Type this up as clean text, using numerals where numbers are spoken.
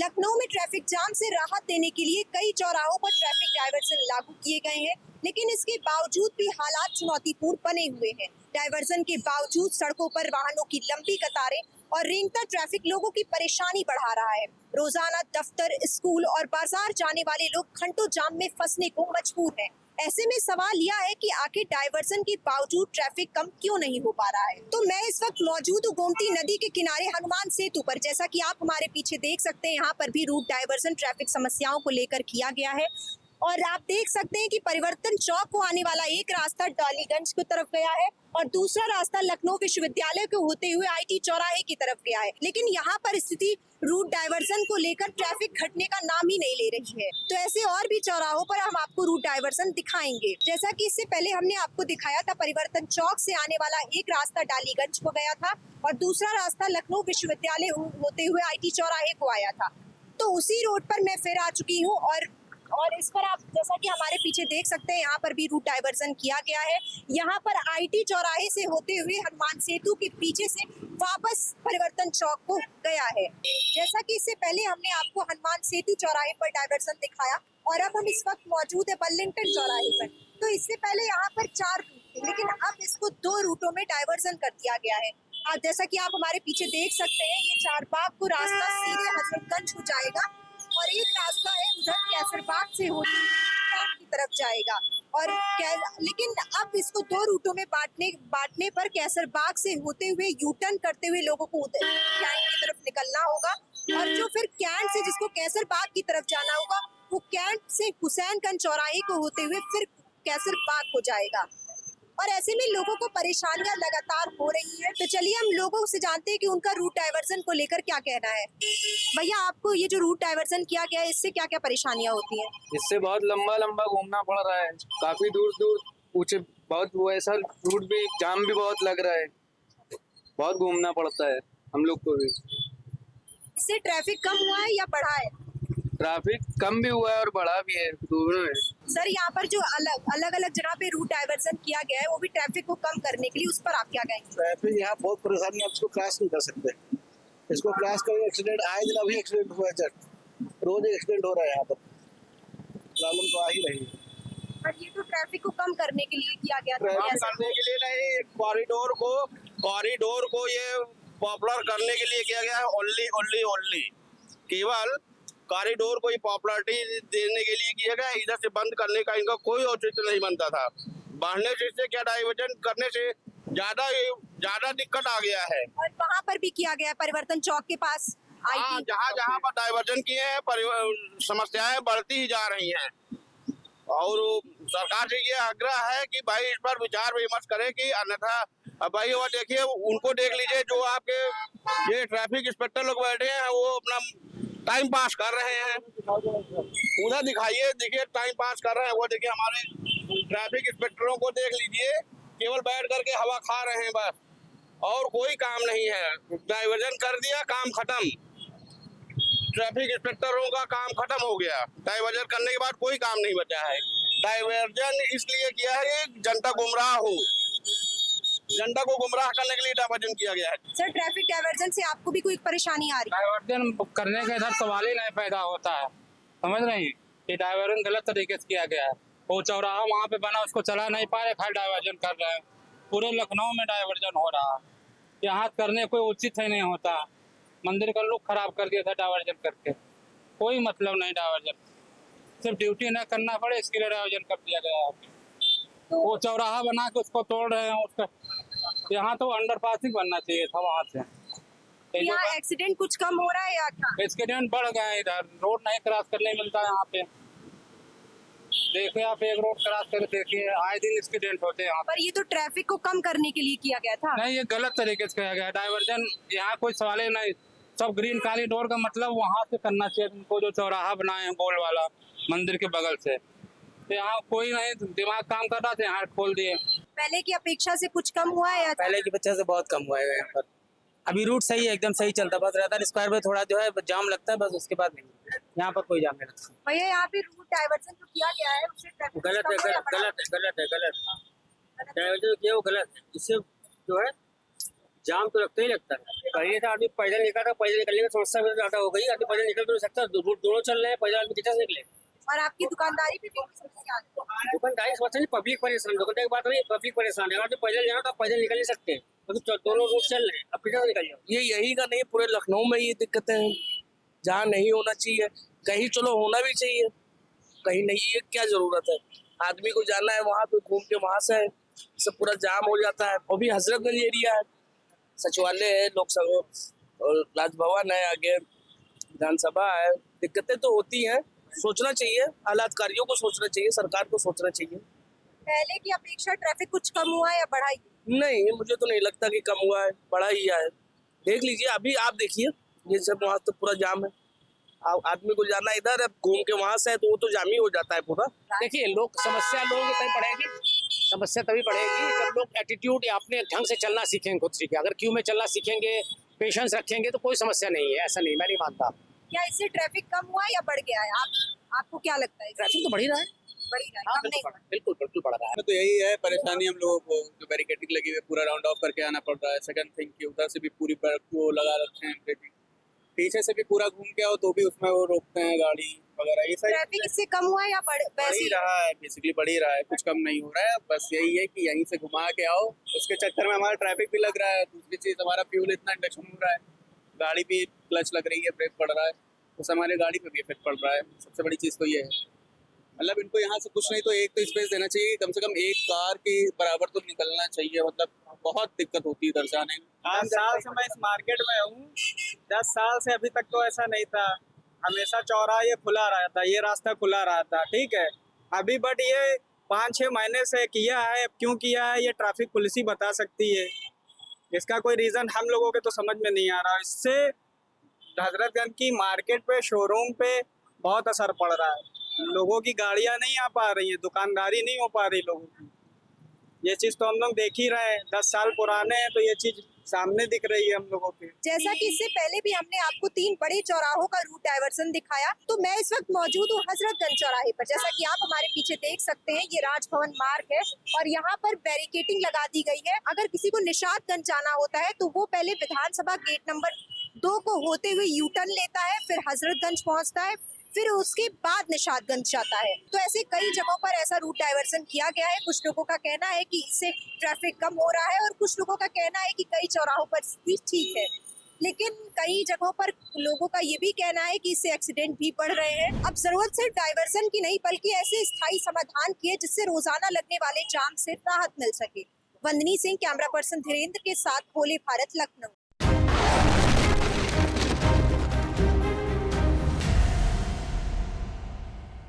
लखनऊ में traffic jam से राहत देने के लिए कई चौराहों पर ट्रैफिक डायवर्जन लागू किए गए हैं, लेकिन इसके बावजूद भी हालात चुनौतीपूर्ण बने हुए हैं। डायवर्जन के बावजूद सड़कों पर वाहनों की लंबी कतारें और रेंगता ट्रैफिक लोगों की परेशानी बढ़ा रहा है। रोजाना दफ्तर, स्कूल और बाजार जाने वाले लोग घंटों जाम में फंसने को मजबूर हैं। ऐसे में सवाल यह है कि आखिर डायवर्जन के बावजूद ट्रैफिक कम क्यों नहीं हो पा रहा है। तो मैं इस वक्त मौजूद हूँ गोमती नदी के किनारे हनुमान सेतु पर। जैसा कि आप हमारे पीछे देख सकते हैं, यहाँ पर भी रूट डायवर्जन ट्रैफिक समस्याओं को लेकर किया गया है और आप देख सकते हैं कि परिवर्तन चौक को आने वाला एक रास्ता डालीगंज की तरफ गया है और दूसरा रास्ता लखनऊ विश्वविद्यालय को होते हुए IT चौराहे की तरफ गया है। लेकिन यहाँ पर स्थिति रूट डायवर्जन को लेकर ट्रैफिक घटने का नाम ही नहीं ले रही है। तो ऐसे और भी चौराहों पर हम आपको रूट डायवर्जन दिखाएंगे। जैसा कि इससे पहले हमने आपको दिखाया था, परिवर्तन चौक से आने वाला एक रास्ता डालीगंज को गया था और दूसरा रास्ता लखनऊ विश्वविद्यालय होते हुए IT चौराहे को आया था। तो उसी रोड पर मैं फिर आ चुकी हूँ और इस पर आप जैसा कि हमारे पीछे देख सकते हैं, यहाँ पर भी रूट डायवर्जन किया गया है। यहाँ पर IT चौराहे से होते हुए हनुमान सेतु के पीछे से वापस परिवर्तन चौक को गया है। जैसा कि इससे पहले हमने आपको हनुमान सेतु चौराहे पर डायवर्जन दिखाया और अब हम इस वक्त मौजूद है बर्लिंगटन चौराहे पर। तो इससे पहले यहाँ पर 4 रूट थे, लेकिन अब इसको 2 रूटों में डायवर्जन कर दिया गया है। आज जैसा कि आप हमारे पीछे देख सकते हैं, ये चारबाग को रास्ता सीधे हजरतगंज को जाएगा और एक रास्ता है उधर कैसरबाग से होते हुए की तरफ जाएगा। और लेकिन अब इसको 2 रूटों में बांटने पर कैसरबाग से होते हुए U-टर्न करते हुए लोगों को कैंट की तरफ निकलना होगा और जो फिर कैंट से जिसको कैसरबाग की तरफ जाना होगा वो कैंट से हुसैनगंज चौराहे को होते हुए फिर कैसरबाग को जाएगा। और ऐसे में लोगों को परेशानियां लगातार हो रही है। तो चलिए हम लोगों से जानते हैं कि उनका रूट डायवर्जन को लेकर क्या कहना है। भैया, आपको ये जो रूट डायवर्जन किया गया है, इससे क्या क्या परेशानियां होती हैं? इससे बहुत लंबा लंबा घूमना पड़ रहा है, काफी दूर दूर ऊंचे, बहुत वो ऐसा रूट भी जाम भी बहुत लग रहा है, बहुत घूमना पड़ता है हम लोग को भी। इससे ट्रैफिक कम हुआ है या बढ़ा है? ट्रैफिक कम भी हुआ है और बढ़ा भी है, दोनों है। सर, यहाँ पर जो अलग अलग जगह पे रूट डायवर्जन किया गया है वो भी ट्रैफिक को कम करने के लिए, उस पर आप क्या कहेंगे? ट्रैफिक यहाँ बहुत परेशानी, आप इसको क्रॉस नहीं कर सकते। इसको क्रॉस करेंगे एक्सीडेंट, आए दिन अभी एक्सीडेंट हुआ है, रोज एक्सीडेंट हो रहा है। यहाँ पर प्रॉब्लम तो आ ही रही है। पर ये तो ट्रैफिक को कम करने के लिए किया गया था। कम करने के लिए नहीं, कॉरिडोर को ये पॉपुलर करने के लिए किया गया है। ओनली केवल कॉरिडोर को ही पॉपुलरिटी देने के लिए किया गया। इधर से बंद करने का इनका कोई औचित्य नहीं बनता था। बढ़ने से क्या डाइवर्जन करने से ज्यादा दिक्कत आ गया है। और वहाँ पर भी किया गया है परिवर्तन चौक के पास। हाँ, जहाँ पर डाइवर्जन किए हैं समस्याएं बढ़ती ही जा रही हैं और सरकार से ये आग्रह है कि भाई इस पर विचार विमर्श करे कि अन्यथा भाई वो देखिए, उनको देख लीजिए जो आपके ये ट्रैफिक इंस्पेक्टर लोग बैठे हैं, वो अपना टाइम पास कर रहे हैं। उधर दिखाइए, देखिए टाइम पास कर रहे हैं वो। देखिए हमारे ट्रैफिक इंस्पेक्टरों को देख लीजिए, केवल बैठ करके हवा खा रहे हैं बस, और कोई काम नहीं है। डाइवर्जन कर दिया, काम खत्म। ट्रैफिक इंस्पेक्टरों का काम खत्म हो गया। डाइवर्जन करने के बाद कोई काम नहीं बचा है। डाइवर्जन इसलिए किया है कि जनता गुमराह हो, जनता को गुमराह करने के लिए डाइवर्जन किया गया है। सर, ट्रैफिक डाइवर्जन से आपको भी कोई परेशानी आ रही है? डाइवर्जन करने का इधर सवाल ही नहीं पैदा होता है, समझ रही? ये डाइवर्जन गलत तरीके से किया गया है। वो चौराहा वहाँ पे बना, उसको चला नहीं पा रहे, खाली डाइवर्जन कर रहे हैं। पूरे लखनऊ में डाइवर्जन हो रहा है, यहाँ करने कोई उचित ही नहीं होता। मंदिर का लुक खराब कर दिया था डाइवर्जन करके, कोई मतलब नहीं। डाइवर्जन सिर्फ ड्यूटी न करना पड़े इसके लिए डाइवर्जन कर दिया गया है। वो चौराहा बना के उसको तोड़ रहे हैं। उसका यहाँ तो अंडरपास ही बनना चाहिए था वहाँ से। यहाँ एक्सीडेंट कुछ कम हो रहा है या क्या? एक्सीडेंट बढ़ गए, इधर रोड नहीं क्रॉस करने मिलता यहाँ पे। देखिए आप एक रोड क्रॉस कर देखिए, आए दिन एक्सीडेंट होते हैं यहाँ पर ये तो ट्रैफिक को कम करने के लिए किया गया था। नहीं, ये गलत तरीके से किया गया डाइवर्जन। यहाँ कोई सवाल ही नहीं। सब ग्रीन कॉरिडोर का मतलब वहाँ से करना चाहिए उनको, जो चौराहा बनाए हैं गोल वाला मंदिर के बगल से। यहाँ कोई नहीं दिमाग काम कर रहा था, यहाँ खोल दिए। पहले की अपेक्षा से कुछ कम हुआ है या? पहले की अपेक्षा से बहुत कम हुआ है यहाँ पर। अभी रूट सही है, एकदम सही चलता, बस रहता स्क्वायर में थोड़ा जो है जाम लगता है, बस उसके बाद नहीं। यहाँ पर कोई जाम नहीं लगता। भैया, यहाँ पे रूट डाइवर्जन जो किया गया है उससे ट्रैफिक गलत है, गलत है, गलत है, गलत डाइवर्जन किया वो गलत है। इससे जो है जाम तो लगता ही लगता है। पहले था आदमी पैदल निकला था, पैदल निकलने की समस्या भी ज्यादा हो गई। आदमी पैदल निकल तो नहीं सकता, रूट दोनों चल रहे हैं, पैदल आदमी कितना से निकले। और आपकी दुकानदारी पे भी समस्या आती है। दुकानदारी समस्या नहीं, पब्लिक परेशान। दुकानदारी की बात नहीं, पब्लिक परेशान है। अगर पैदल जाना तो आप पैदल निकल नहीं सकते, क्योंकि दोनों रूट चल रहे हैं, अब कितना निकल जाओ। ये यही का नहीं, पूरे लखनऊ में ये दिक्कतें हैं। जहाँ नहीं होना चाहिए, कहीं चलो होना भी चाहिए, कहीं नहीं है, क्या जरूरत है। आदमी को जाना है वहाँ पे, घूम के वहां से सब पूरा जाम हो जाता है। और भी हजरतगंज एरिया है, सचिवालय है, लोकसभा और राजभवन है, आगे विधानसभा है, दिक्कतें तो होती हैं। सोचना चाहिए, आलाधिकारियों को सोचना चाहिए, सरकार को सोचना चाहिए। पहले की अपेक्षा ट्रैफिक कुछ कम हुआ है या बढ़ा ही? नहीं, मुझे तो नहीं लगता कि कम हुआ है, बढ़ा ही है। देख लीजिए, अभी आप देखिए, ये सब वहाँ तो पूरा जाम है। आदमी को जाना इधर, अब घूम के वहां से है तो वो तो जाम ही हो जाता है पूरा। देखिए, समस्या लोगों की तभी बढ़ेगी, समस्या तभी बढ़ेगी जब लोग एटीट्यूड या अपने ढंग से चलना सीखेंगे, खुद सीखे। अगर क्यू में चलना सीखेंगे, पेशेंस रखेंगे तो कोई समस्या नहीं है। ऐसा नहीं, मैं नहीं मानता। क्या इससे ट्रैफिक कम हुआ है या बढ़ गया है? आपको क्या लगता है? ट्रैफिक तो बढ़ ही रहा है, बढ़ ही रहा है, कम नहीं हुआ। बिल्कुल बिल्कुल बढ़ रहा है। तो यही है परेशानी हम लोगों को, जो बैरिकेडिंग लगी हुई है, पूरा राउंड ऑफ करके आना पड़ रहा है। सेकंड थिंग कि उधर से भी पूरी वो लगा रखे हैं, पीछे से भी पूरा घूम के आओ तो भी उसमें वो रोकते हैं गाड़ी वगैरह। ये सब ट्रैफिक इससे कम हुआ है या बढ़ ही रहा है, बेसिकली बढ़ ही रहा है, कुछ कम नहीं हो रहा है। बस यही है कि यहीं से घुमा के आओ, उसके चक्कर में हमारा ट्रैफिक भी लग रहा है। दूसरी चीज, हमारा फ्यूल इतना इंडक्शन हो रहा है, गाड़ी भी क्लच लग रही है, ब्रेक पड़ रहा है, तो हमारे गाड़ी पे भी इफेक्ट पड़ रहा है। सबसे बड़ी चीज तो ये है। मतलब इनको यहाँ से कुछ नहीं तो एक तो स्पेस देना चाहिए, कम से कम एक कार के बराबर तो निकलना चाहिए। मतलब बहुत दिक्कत होती है इधर से आने में। 10 साल से मैं इस मार्केट में हूँ, 10 साल से अभी तक तो ऐसा नहीं था। हमेशा चौराहा ये खुला रहा था, ये रास्ता खुला रहा था, ठीक है। अभी बट ये 5-6 महीने से किया है। अब क्यों किया है ये ट्रैफिक पुलिस ही बता सकती है। इसका कोई रीज़न हम लोगों के तो समझ में नहीं आ रहा। इससे हजरतगंज की मार्केट पे, शोरूम पे बहुत असर पड़ रहा है। लोगों की गाड़ियाँ नहीं आ पा रही हैं, दुकानदारी नहीं हो पा रही लोगों की। ये चीज़ तो हम लोग देख ही रहे हैं, 10 साल पुराने हैं तो ये चीज़ सामने दिख रही है हम लोगों के। जैसा कि इससे पहले भी हमने आपको 3 बड़े चौराहों का रूट डायवर्सन दिखाया, तो मैं इस वक्त मौजूद हूँ हजरतगंज चौराहे पर। जैसा कि आप हमारे पीछे देख सकते हैं, ये राजभवन मार्ग है और यहाँ पर बैरिकेडिंग लगा दी गई है। अगर किसी को निशातगंज जाना होता है तो वो पहले विधानसभा गेट नंबर 2 को होते हुए यू टर्न लेता है, फिर हजरतगंज पहुँचता है, फिर उसके बाद निशातगंज जाता है। तो ऐसे कई जगहों पर ऐसा रूट डायवर्सन किया गया है। कुछ लोगों का कहना है कि इससे ट्रैफिक कम हो रहा है और कुछ लोगों का कहना है कि कई चौराहों पर स्थिति ठीक है, लेकिन कई जगहों पर लोगों का ये भी कहना है कि इससे एक्सीडेंट भी बढ़ रहे हैं। अब जरूरत सिर्फ डायवर्सन की नहीं, बल्कि ऐसे स्थायी समाधान की है जिससे रोजाना लगने वाले जाम से राहत मिल सके। वंदनी सिंह, कैमरा पर्सन धीरेन्द्र के साथ, भोले भारत, लखनऊ।